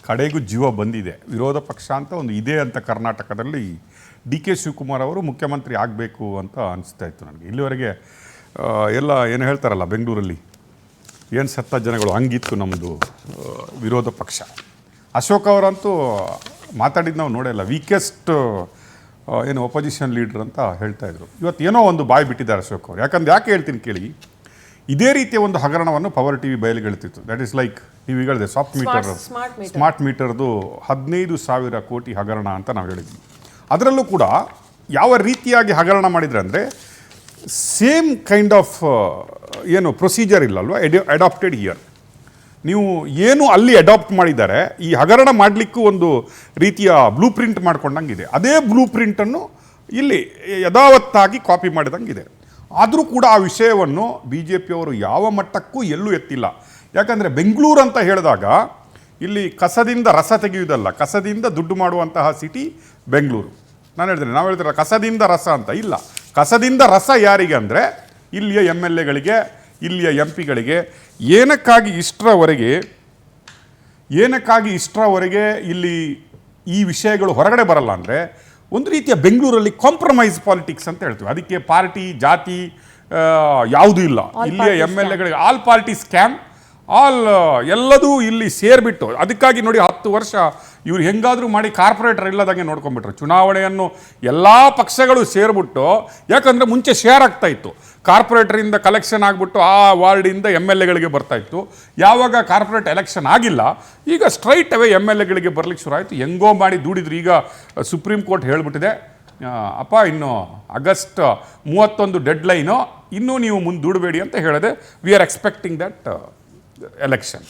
ಕಡೆಗೂ ಜೀವ ಬಂದಿದೆ. ವಿರೋಧ ಪಕ್ಷ ಅಂತ ಒಂದು ಇದೆ ಅಂತ ಕರ್ನಾಟಕದಲ್ಲಿ ಡಿ ಕೆ ಶಿವಕುಮಾರ್ ಅವರು ಮುಖ್ಯಮಂತ್ರಿ ಆಗಬೇಕು ಅಂತ ಅನಿಸ್ತಾ ಇತ್ತು ನನಗೆ. ಇಲ್ಲಿವರೆಗೆ ಎಲ್ಲ ಏನು ಹೇಳ್ತಾರಲ್ಲ ಬೆಂಗಳೂರಲ್ಲಿ ಏನು ಸತ್ತ ಜನಗಳು ಹಂಗಿತ್ತು ನಮ್ಮದು ವಿರೋಧ ಪಕ್ಷ. ಅಶೋಕ್ ಅವರಂತೂ ಮಾತಾಡಿದ್ದು ನಾವು ನೋಡಿಲ್ಲ, ವೀಕೆಸ್ಟ್ ಏನು ಒಪೋಸಿಷನ್ ಲೀಡ್ರ್ ಅಂತ ಹೇಳ್ತಾಯಿದ್ರು. ಇವತ್ತು ಏನೋ ಒಂದು ಬಾಯಿ ಬಿಟ್ಟಿದ್ದಾರೆ ಅಶೋಕ್ ಅವರು. ಯಾಕೆ ಹೇಳ್ತೀನಿ ಕೇಳಿ, ಇದೇ ರೀತಿಯ ಒಂದು ಹಗರಣವನ್ನು ಪವರ್ ಟಿ ವಿ ಬಯಲಿಗೆಳ್ತಿತ್ತು. ದ್ಯಾಟ್ ಈಸ್ ಲೈಕ್ ಟಿವಿಗಳಿದೆ ಸ್ಮಾರ್ಟ್ ಮೀಟರ್ದು 15,000 ಕೋಟಿ ಹಗರಣ ಅಂತ ನಾವು ಹೇಳಿದ್ವಿ. ಅದರಲ್ಲೂ ಕೂಡ ಯಾವ ರೀತಿಯಾಗಿ ಹಗರಣ ಮಾಡಿದರೆ ಅಂದರೆ ಸೇಮ್ ಕೈಂಡ್ ಆಫ್ ಏನು ಪ್ರೊಸೀಜರ್ ಇಲ್ಲಲ್ವ ಅಡಾಪ್ಟೆಡ್ ಹಿಯರ್. ನೀವು ಏನು ಅಲ್ಲಿ ಅಡಾಪ್ಟ್ ಮಾಡಿದ್ದಾರೆ, ಈ ಹಗರಣ ಮಾಡಲಿಕ್ಕೂ ಒಂದು ರೀತಿಯ ಬ್ಲೂ ಪ್ರಿಂಟ್ ಮಾಡ್ಕೊಂಡಂಗಿದೆ. ಅದೇ ಬ್ಲೂ ಪ್ರಿಂಟನ್ನು ಇಲ್ಲಿ ಯಥಾವತ್ತಾಗಿ ಕಾಪಿ ಮಾಡಿದಂಗಿದೆ. ಆದರೂ ಕೂಡ ಆ ವಿಷಯವನ್ನು ಬಿ ಜೆ ಪಿಯವರು ಯಾವ ಮಟ್ಟಕ್ಕೂ ಎಲ್ಲೂ ಎತ್ತಿಲ್ಲ. ಯಾಕಂದರೆ ಬೆಂಗಳೂರು ಅಂತ ಹೇಳಿದಾಗ ಇಲ್ಲಿ ಕಸದಿಂದ ರಸ ತೆಗೆಯುವುದಲ್ಲ, ಕಸದಿಂದ ದುಡ್ಡು ಮಾಡುವಂತಹ ಸಿಟಿ ಬೆಂಗಳೂರು. ನಾವು ಹೇಳ್ತಾರೆ ಕಸದಿಂದ ರಸ ಅಂತ. ಇಲ್ಲ, ಕಸದಿಂದ ರಸ ಯಾರಿಗೆ ಅಂದರೆ ಇಲ್ಲಿಯ ಎಮ್ ಎಲ್ ಎಗಳಿಗೆ, ಇಲ್ಲಿಯ ಎಂ ಪಿಗಳಿಗೆ. ಏನಕ್ಕಾಗಿ ಇಷ್ಟರವರೆಗೆ ಇಲ್ಲಿ ಈ ವಿಷಯಗಳು ಹೊರಗಡೆ ಬರಲ್ಲ ಅಂದರೆ ಒಂದು ರೀತಿಯ ಬೆಂಗಳೂರಲ್ಲಿ ಕಾಂಪ್ರಮೈಸ್ ಪಾಲಿಟಿಕ್ಸ್ ಅಂತ ಹೇಳ್ತೀವಿ. ಅದಕ್ಕೆ ಪಾರ್ಟಿ ಜಾತಿ ಯಾವುದೂ ಇಲ್ಲ. ಇಲ್ಲಿಯ ಎಮ್ ಎಲ್ ಎಗಳಿಗೆ ಆಲ್ ಪಾರ್ಟಿ ಸ್ಕ್ಯಾಮ್, ಎಲ್ಲದೂ ಇಲ್ಲಿ ಸೇರಿಬಿಟ್ಟು. ಅದಕ್ಕಾಗಿ ನೋಡಿ 10 ವರ್ಷ ಇವ್ರು ಹೆಂಗಾದರೂ ಮಾಡಿ ಕಾರ್ಪೊರೇಟರ್ ಇಲ್ಲದಂಗೆ ನೋಡ್ಕೊಂಡ್ಬಿಟ್ರು. ಚುನಾವಣೆಯನ್ನು ಎಲ್ಲ ಪಕ್ಷಗಳು ಸೇರಿಬಿಟ್ಟು, ಯಾಕಂದರೆ ಮುಂಚೆ ಶೇರ್ ಆಗ್ತಾ ಇತ್ತು, ಕಾರ್ಪೊರೇಟರಿಂದ ಕಲೆಕ್ಷನ್ ಆಗಿಬಿಟ್ಟು ಆ ವಾರ್ಡಿಂದ ಎಮ್ ಎಲ್ ಎಗಳಿಗೆ ಬರ್ತಾಯಿತ್ತು. ಯಾವಾಗ ಕಾರ್ಪೊರೇಟ್ ಎಲೆಕ್ಷನ್ ಆಗಿಲ್ಲ, ಈಗ ಸ್ಟ್ರೈಟ್ ಅವೇ ಎಮ್ ಎಲ್ ಎಗಳಿಗೆ ಬರ್ಲಿಕ್ಕೆ ಶುರು ಆಯಿತು. ಹೆಂಗೋ ಮಾಡಿ ದೂಡಿದ್ರು. ಈಗ ಸುಪ್ರೀಂ ಕೋರ್ಟ್ ಹೇಳಿಬಿಟ್ಟಿದೆ, ಅಪ್ಪ ಇನ್ನು ಆಗಸ್ಟ್ 31 ಡೆಡ್ಲೈನು, ಇನ್ನೂ ನೀವು ಮುಂದೆ ದುಡಬೇಡಿ ಅಂತ ಹೇಳಿದೆ. We are expecting that election.